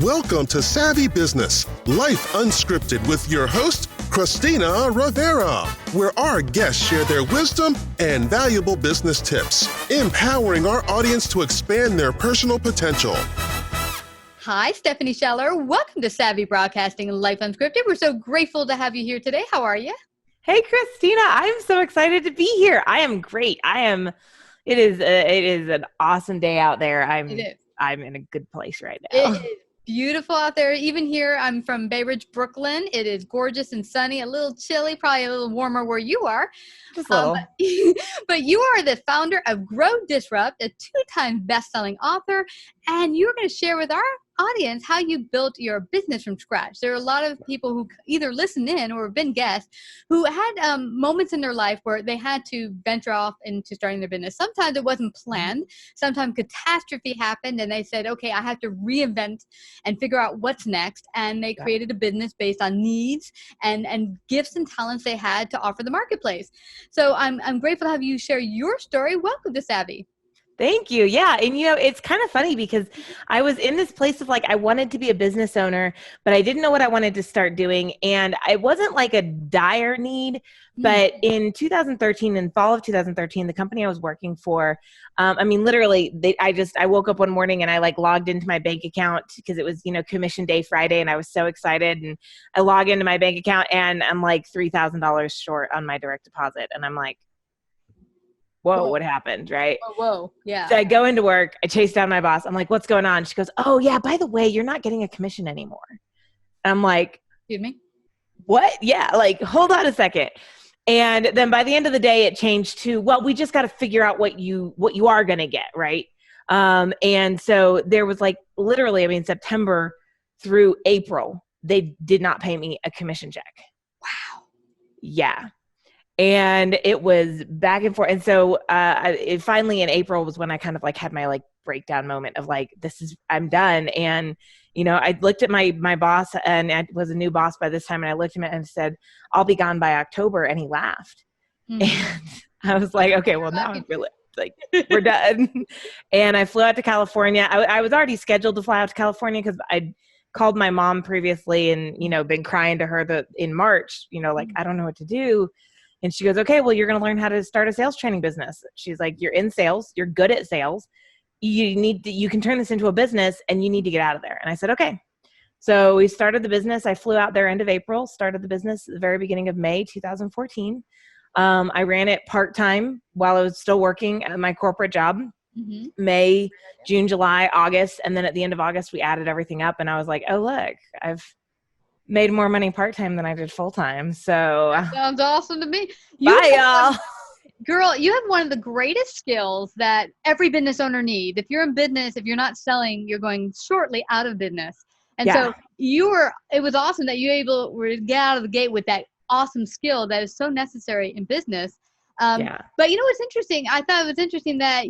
Welcome to Savvy Business, Life Unscripted with your host, Christina Rivera, where our guests share their wisdom and valuable business tips, empowering our audience to expand their personal potential. Hi, Stephanie Scheller. Welcome to Savvy Broadcasting Life Unscripted. We're so grateful to have you here today. How are you? Hey, Christina. I'm so excited to be here. I am great. It is an awesome day out there. I'm in a good place right now. It is beautiful out there. Even here, I'm from Bay Ridge, Brooklyn. It is gorgeous and sunny, a little chilly, probably a little warmer where you are. Just a little. But you are the founder of Grow Disrupt, a 2-time best-selling author, and you're going to share with our audience how you built your business from scratch. There are a lot of people who either listen in or have been guests who had moments in their life where they had to venture off into starting their business. Sometimes it wasn't planned. Sometimes catastrophe happened and they said, okay, I have to reinvent and figure out what's next. And they created a business based on needs and gifts and talents they had to offer the marketplace. So I'm grateful to have you share your story. Welcome to Savvy. Thank you. Yeah. And it's kind of funny because I was in this place of I wanted to be a business owner, but I didn't know what I wanted to start doing. And it wasn't like a dire need, but in 2013, in fall of 2013, the company I was working for, literally I woke up one morning and I logged into my bank account because it was, commission day Friday. And I was so excited and I log into my bank account and I'm $3,000 short on my direct deposit. And I'm like, whoa, what happened, right? Whoa, yeah. So I go into work, I chase down my boss. I'm like, what's going on? She goes, oh yeah, by the way, you're not getting a commission anymore. And I'm like, excuse me? What? Yeah, hold on a second. And then by the end of the day, it changed to, well, we just got to figure out what you are going to get, right? And so there was literally, September through April, they did not pay me a commission check. Wow. Yeah. And it was back and forth. And so it finally in April was when I kind of had my breakdown moment of I'm done. And, I looked at my boss, and I was a new boss by this time. And I looked at him and said, I'll be gone by October. And he laughed. And I was like, okay, well now I'm really we're done. And I flew out to California. I was already scheduled to fly out to California because I'd called my mom previously and, been crying to her in March, I don't know what to do. And she goes, okay, well, you're going to learn how to start a sales training business. She's like, you're in sales. You're good at sales. You can turn this into a business and you need to get out of there. And I said, okay. So we started the business. I flew out there end of April, started the business at the very beginning of May, 2014. I ran it part-time while I was still working at my corporate job. May, June, July, August. And then at the end of August, we added everything up. And I was like, oh, look, I've made more money part-time than I did full-time. So that sounds awesome to me. Bye, y'all. Girl, you have one of the greatest skills that every business owner needs. If you're in business, if you're not selling, you're going shortly out of business. And so it was awesome that you were able to get out of the gate with that awesome skill that is so necessary in business. But what's interesting? I thought it was interesting that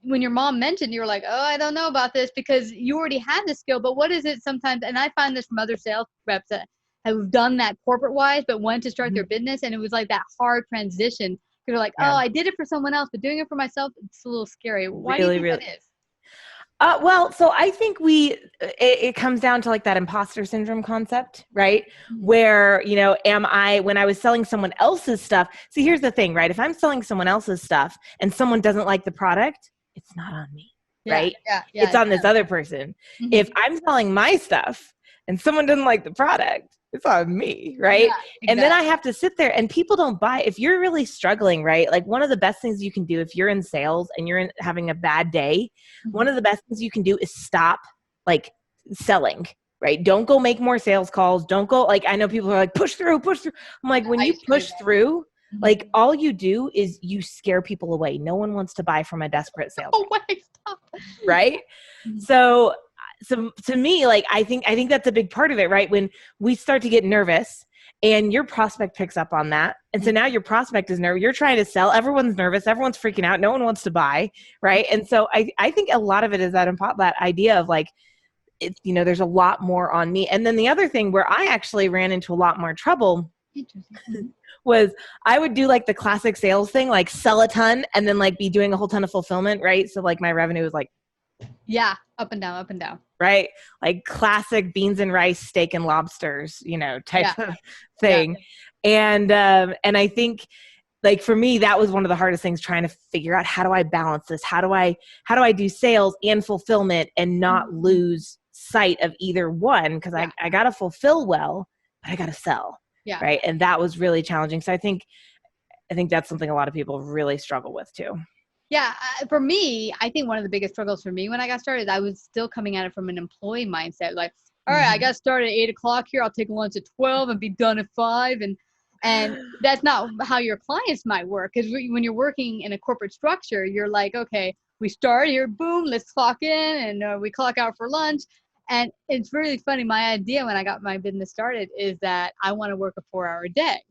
when your mom mentioned, you were like, oh, I don't know about this because you already had the skill. But what is it sometimes? And I find this from other sales reps that have done that corporate wise, but wanted to start their business. And it was that hard transition. You're like, oh, I did it for someone else, but doing it for myself, it's a little scary. Why do you think that is? So I think it comes down to that imposter syndrome concept, right? Where, when I was selling someone else's stuff, see, here's the thing, right? If I'm selling someone else's stuff and someone doesn't like the product, it's not on me, right? It's on this other person. If I'm selling my stuff and someone doesn't like the product, it's on me, right? Yeah, exactly. And then I have to sit there and people don't buy. If you're really struggling, right? One of the best things you can do if you're in sales and you're having a bad day, one of the best things you can do is stop selling, right? Don't go make more sales calls. Don't go, I know people are push through. I'm like, when you push through, all you do is you scare people away. No one wants to buy from a desperate sales. Oh, wait, stop. Right? So to me, I think that's a big part of it, right? When we start to get nervous and your prospect picks up on that. And so now your prospect is nervous. You're trying to sell. Everyone's nervous. Everyone's freaking out. No one wants to buy, right? And so I think a lot of it is that idea of there's a lot more on me. And then the other thing where I actually ran into a lot more trouble was I would do the classic sales thing, sell a ton and then be doing a whole ton of fulfillment, right? So my revenue was yeah, up and down. right? Like classic beans and rice, steak and lobsters, type of thing. Yeah. And I think, like, for me, that was one of the hardest things, trying to figure out, how do I balance this? How do I do sales and fulfillment and not lose sight of either one? Because I got to fulfill well, but I got to sell. Yeah. Right. And that was really challenging. So I think that's something a lot of people really struggle with too. Yeah. For me, I think one of the biggest struggles for me when I got started, I was still coming at it from an employee mindset. Like, all right, I got started at 8:00 here. I'll take lunch at 12 and be done at 5. And that's not how your clients might work. Because when you're working in a corporate structure, you're like, okay, we start here, boom, let's clock in, and we clock out for lunch. And it's really funny. My idea when I got my business started is that I want to work a 4-hour day.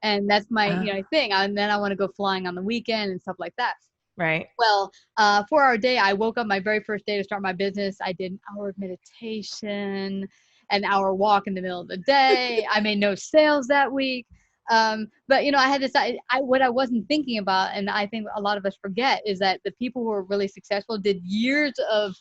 And that's my thing. And then I want to go flying on the weekend and stuff like that. Right. Well, 4-hour day, I woke up my very first day to start my business. I did an hour of meditation, an hour walk in the middle of the day. I made no sales that week. But I had decided what I wasn't thinking about, and I think a lot of us forget, is that the people who were really successful did years of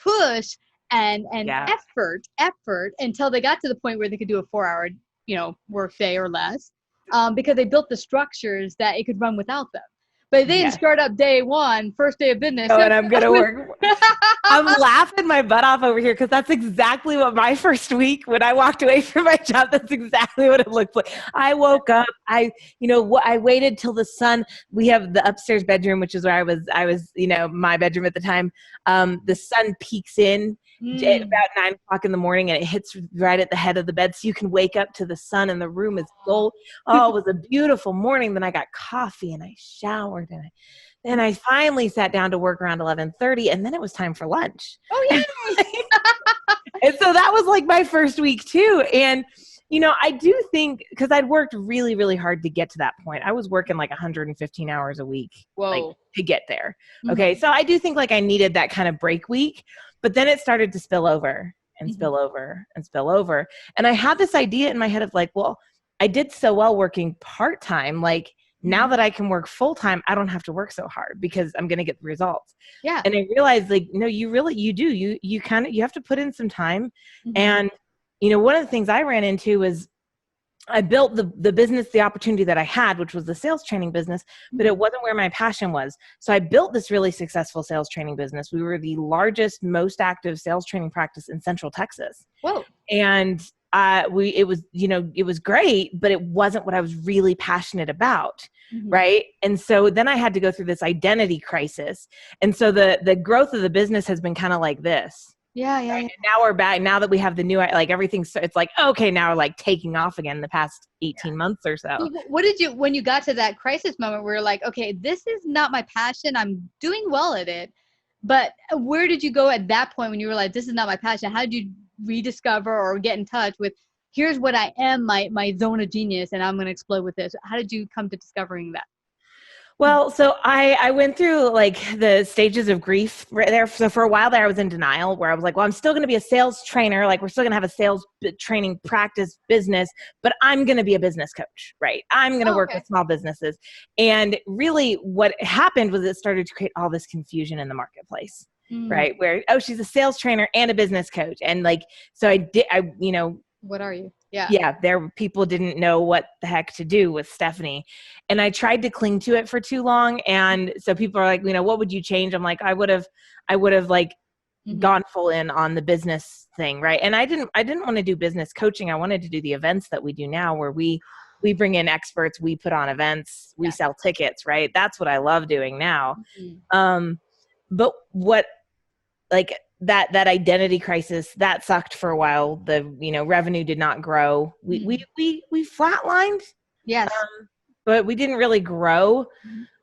push and effort until they got to the point where they could do a 4-hour, work day or less, because they built the structures that it could run without them. But they didn't start up day one, first day of business. Oh, and I'm going to work. I'm laughing my butt off over here because that's exactly what my first week, when I walked away from my job, that's exactly what it looked like. I woke up, I waited till the sun, we have the upstairs bedroom, which is where I was, my bedroom at the time. The sun peeks in about 9:00 in the morning, and it hits right at the head of the bed. So you can wake up to the sun and the room is gold. Oh, it was a beautiful morning. Then I got coffee and I showered, and then I finally sat down to work around 11:30, and then it was time for lunch. Oh, yeah. And so that was like my first week too. And, I do think, because I'd worked really, really hard to get to that point. I was working like 115 hours a week to get there. Mm-hmm. Okay. So I do think like I needed that kind of break week, but then it started to spill over and spill over and spill over. And I had this idea in my head of like, well, I did so well working part-time. Like, now that I can work full-time, I don't have to work so hard because I'm going to get the results. Yeah. And I realized, like, no, you do. You have to put in some time. Mm-hmm. And, one of the things I ran into was I built the business, the opportunity that I had, which was the sales training business, but it wasn't where my passion was. So I built this really successful sales training business. We were the largest, most active sales training practice in Central Texas. Whoa. And it was great, but it wasn't what I was really passionate about. Mm-hmm. Right. And so then I had to go through this identity crisis. And so the growth of the business has been kind of like this. Yeah. Yeah. Right? And now we're back. Now that we have the new, like everything's, it's like, okay, now we're like taking off again the past 18 months or so. What did you, when you got to that crisis moment where you're like, okay, this is not my passion. I'm doing well at it. But where did you go at that point when you realized this is not my passion? How did you rediscover or get in touch with, here's what I am, my zone of genius, and I'm going to explode with this? How did you come to discovering that? Well, so I went through like the stages of grief right there. So for a while there, I was in denial, where I was like, well, I'm still going to be a sales trainer. Like, we're still going to have a sales training practice business, but I'm going to be a business coach, right? I'm going to work with small businesses. And really what happened was it started to create all this confusion in the marketplace, right? Where, oh, she's a sales trainer and a business coach. And like, so what are you? Yeah. People didn't know what the heck to do with Stephanie. And I tried to cling to it for too long. And so people are like, what would you change? I'm like, I would have like gone full in on the business thing. Right. And I didn't want to do business coaching. I wanted to do the events that we do now, where we bring in experts, we put on events, we sell tickets. Right. That's what I love doing now. Mm-hmm. But what, like, that identity crisis, that sucked for a while. The, revenue did not grow. We flatlined. Yes. But we didn't really grow.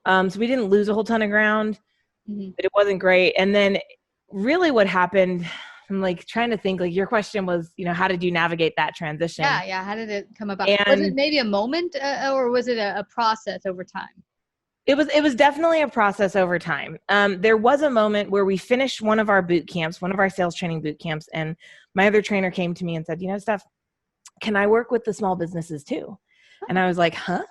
So we didn't lose a whole ton of ground, but it wasn't great. And then really what happened, I'm like trying to think, like your question was, how did you navigate that transition? Yeah. How did it come about? Was it maybe a moment or was it a process over time? It was definitely a process over time. There was a moment where we finished one of our boot camps, one of our sales training boot camps, and my other trainer came to me and said, Steph, can I work with the small businesses too? And I was like, huh?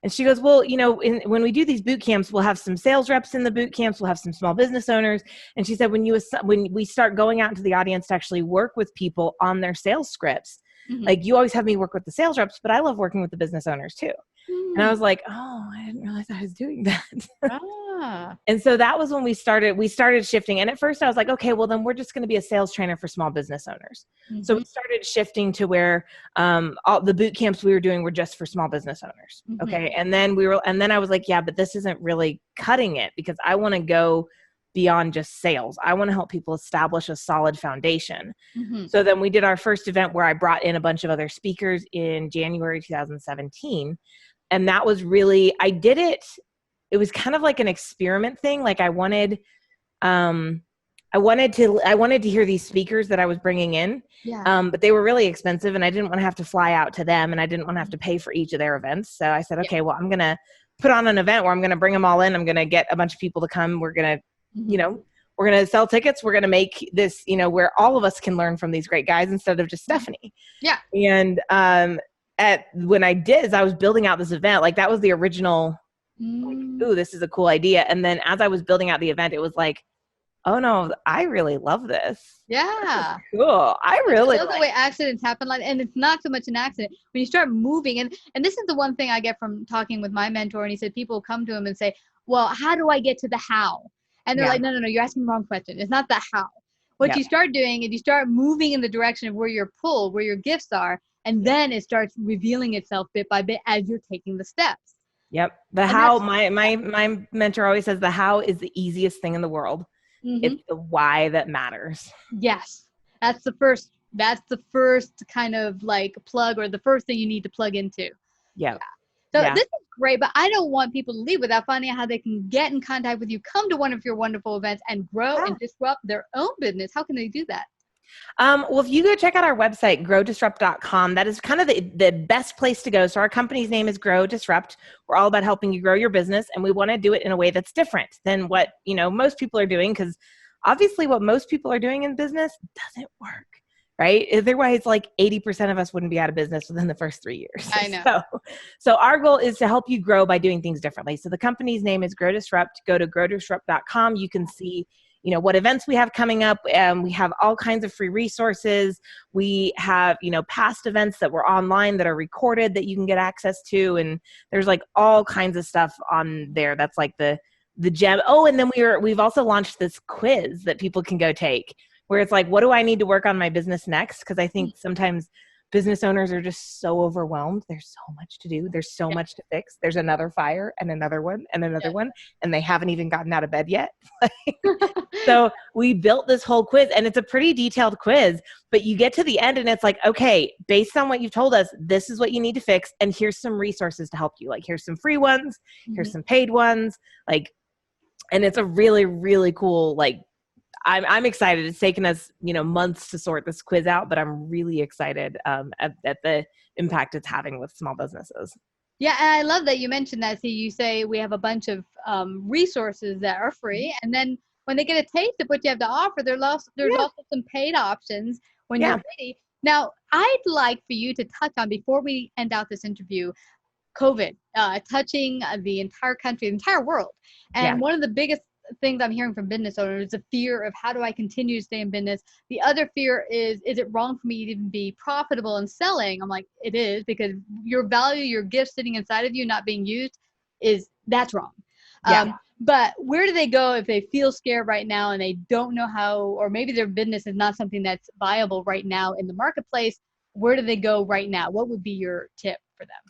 And she goes, well, when we do these boot camps, we'll have some sales reps in the boot camps. We'll have some small business owners. And she said, when we start going out into the audience to actually work with people on their sales scripts, like you always have me work with the sales reps, but I love working with the business owners too. And I was like, oh, I didn't realize I was doing that. And so that was when we started shifting. And at first I was like, okay, well then we're just going to be a sales trainer for small business owners. So we started shifting to where all the boot camps we were doing were just for small business owners. Okay. And then I was like, yeah, but this isn't really cutting it, because I want to go beyond just sales. I want to help people establish a solid foundation. So then we did our first event where I brought in a bunch of other speakers in January 2017. And that was really, it was kind of like an experiment thing. Like I wanted to hear these speakers that I was bringing in, but they were really expensive and I didn't want to have to fly out to them and I didn't want to have to pay for each of their events. So I said, okay, well, I'm going to put on an event where I'm going to bring them all in. I'm going to get a bunch of people to come. We're going to, we're going to sell tickets. We're going to make this, where all of us can learn from these great guys instead of just Stephanie. Yeah. And, when I did, as I was building out this event, like that was the original, like, ooh, this is a cool idea. And then as I was building out the event, it was like, oh no, I really love this. Yeah. This is cool. I really love the way accidents happen. And it's not so much an accident. When you start moving, and this is the one thing I get from talking with my mentor, and he said people come to him and say, well, how do I get to the how? And they're like, no, you're asking the wrong question. It's not the how. What you start doing is you start moving in the direction of where your pull, where your gifts are, and then it starts revealing itself bit by bit as you're taking the steps. Yep. The how, my mentor always says the how is the easiest thing in the world. It's the why that matters. Yes. That's the first kind of like plug, or the first thing you need to plug into. Yeah. So this is great, but I don't want people to leave without finding out how they can get in contact with you, come to one of your wonderful events and grow and disrupt their own business. How can they do that? Well, if you go check out our website, growdisrupt.com, that is kind of the best place to go. So our company's name is Grow Disrupt. We're all about helping you grow your business, and we want to do it in a way that's different than what, most people are doing, because obviously what most people are doing in business doesn't work, right? Otherwise, like 80% of us wouldn't be out of business within the first 3 years. I know. So our goal is to help you grow by doing things differently. So the company's name is Grow Disrupt. Go to growdisrupt.com. You can see what events we have coming up. We have all kinds of free resources. We have, past events that were online that are recorded that you can get access to. And there's like all kinds of stuff on there. That's like the gem. Oh, and then we've also launched this quiz that people can go take, where it's like, what do I need to work on my business next? Because I think sometimes business owners are just so overwhelmed. There's so much to do. There's so much to fix. There's another fire and another one and another one, and they haven't even gotten out of bed yet. So we built this whole quiz, and it's a pretty detailed quiz, but you get to the end and it's like, okay, based on what you've told us, this is what you need to fix. And here's some resources to help you. Like, here's some free ones. Here's some paid ones. And it's a really, really cool, I'm excited. It's taken us, months to sort this quiz out, but I'm really excited at the impact it's having with small businesses. Yeah, and I love that you mentioned that. See, you say we have a bunch of resources that are free, and then when they get a taste of what you have to offer, there's also some paid options when you're ready. Now, I'd like for you to touch on, before we end out this interview, COVID touching the entire country, the entire world. And one of the biggest things I'm hearing from business owners is the fear of, how do I continue to stay in business? The other fear is it wrong for me to even be profitable in selling? I'm like, it is, because your value, your gift sitting inside of you not being used, that's wrong. But where do they go if they feel scared right now and they don't know how, or maybe their business is not something that's viable right now in the marketplace? Where do they go right now? What would be your tip for them?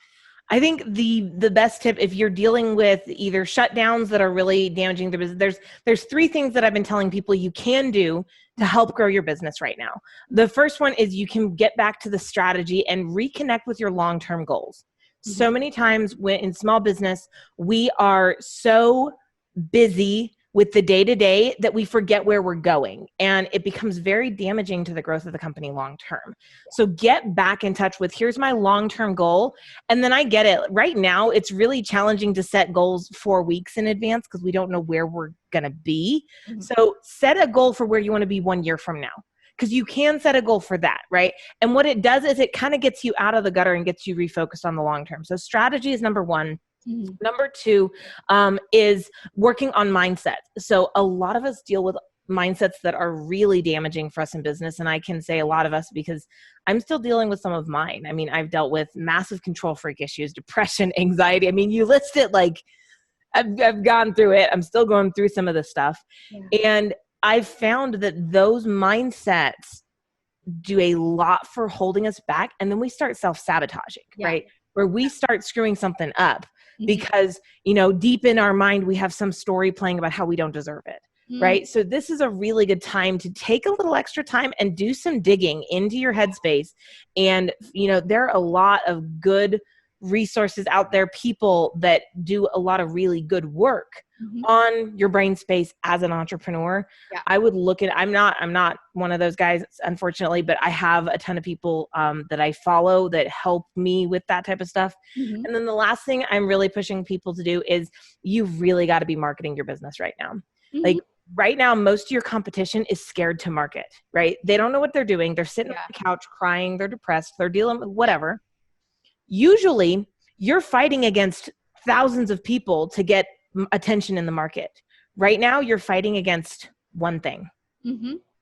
I think the best tip, if you're dealing with either shutdowns that are really damaging the business, there's three things that I've been telling people you can do to help grow your business right now. The first one is you can get back to the strategy and reconnect with your long-term goals. So many times when in small business, we are so busy with the day-to-day that we forget where we're going, and it becomes very damaging to the growth of the company long-term. So get back in touch with, here's my long-term goal. And then I get it. Right now, it's really challenging to set goals 4 weeks in advance because we don't know where we're going to be. So set a goal for where you want to be 1 year from now, because you can set a goal for that, right? And what it does is it kind of gets you out of the gutter and gets you refocused on the long term. So strategy is number one. Mhm. Number two is working on mindset. So a lot of us deal with mindsets that are really damaging for us in business. And I can say a lot of us because I'm still dealing with some of mine. I mean, I've dealt with massive control freak issues, depression, anxiety. I mean, you list it like I've gone through it. I'm still going through some of this stuff. Yeah. And I've found that those mindsets do a lot for holding us back. And then we start self-sabotaging, right? Where we start screwing something up because, deep in our mind, we have some story playing about how we don't deserve it. Right. So this is a really good time to take a little extra time and do some digging into your headspace. And, there are a lot of good resources out there, people that do a lot of really good work on your brain space as an entrepreneur. Yeah. I would look at, I'm not one of those guys, unfortunately, but I have a ton of people that I follow that help me with that type of stuff. And then the last thing I'm really pushing people to do is you've really got to be marketing your business right now. Like right now, most of your competition is scared to market, right? They don't know what they're doing. They're sitting on the couch crying. They're depressed. They're dealing with whatever. Usually you're fighting against thousands of people to get attention in the market. Right now, you're fighting against one thing,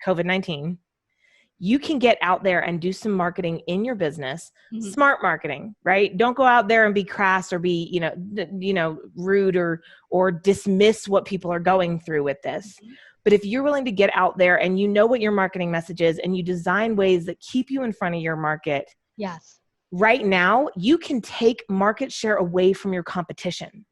COVID-19. You can get out there and do some marketing in your business, smart marketing, right? Don't go out there and be crass or be, rude or dismiss what people are going through with this. But if you're willing to get out there and you know what your marketing message is and you design ways that keep you in front of your market. Yes. Right now, you can take market share away from your competition.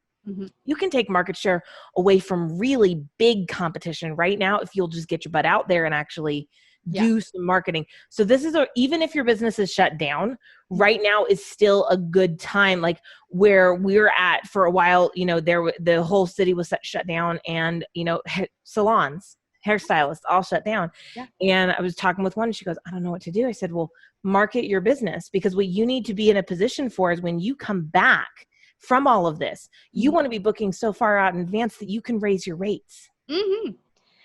You can take market share away from really big competition right now if you'll just get your butt out there and actually do some marketing. So this is even if your business is shut down, right now is still a good time. Like where we're at for a while, the whole city was shut down and, salons, hairstylists all shut down. Yeah. And I was talking with one, she goes, I don't know what to do. I said, well, market your business because what you need to be in a position for is when you come back from all of this, you want to be booking so far out in advance that you can raise your rates. I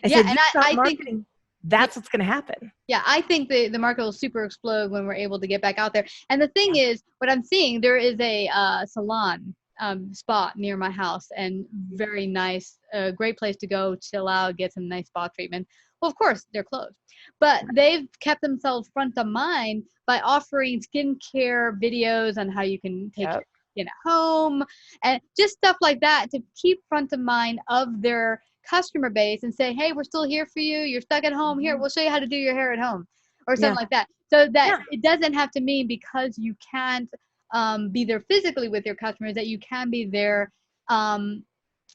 said, and I think that's what's going to happen. Yeah, I think the market will super explode when we're able to get back out there. And the thing is, what I'm seeing, there is a salon spot near my house and very nice, great place to go, chill out, get some nice spa treatment. Well, of course, they're closed. But they've kept themselves front of mind by offering skincare videos on how you can take your skin at home and just stuff like that to keep front of mind of their customer base and say, hey, we're still here for you. You're stuck at home. Here, we'll show you how to do your hair at home or something like that. So that it doesn't have to mean because you can't be there physically with your customers that you can be there,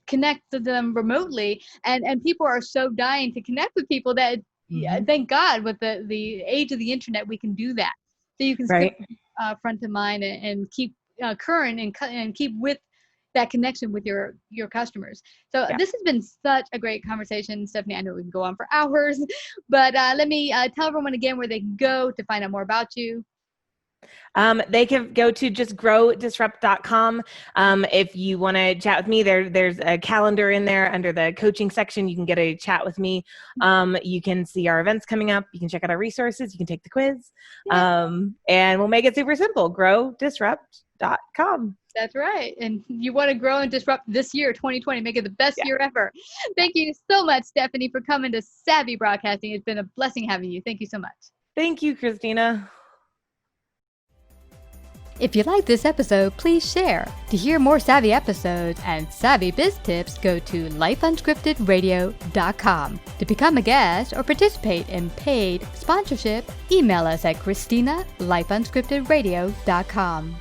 connect to them remotely. And people are so dying to connect with people that thank God with the age of the internet, we can do that. So you can still front of mind and keep current and keep with that connection with your customers. So this has been such a great conversation, Stephanie. I know we can go on for hours, but let me tell everyone again where they can go to find out more about you. They can go to just growdisrupt.com. If you want to chat with me, there's a calendar in there under the coaching section. You can get a chat with me. You can see our events coming up. You can check out our resources. You can take the quiz. And we'll make it super simple. growdisrupt.com. That's right. And you want to grow and disrupt this year, 2020, make it the best year ever. Thank you so much, Stephanie, for coming to Savvy Broadcasting. It's been a blessing having you. Thank you so much. Thank you, Christina. If you like this episode, please share. To hear more Savvy episodes and Savvy Biz tips, go to lifeunscriptedradio.com. To become a guest or participate in paid sponsorship, email us at christina@lifeunscriptedradio.com.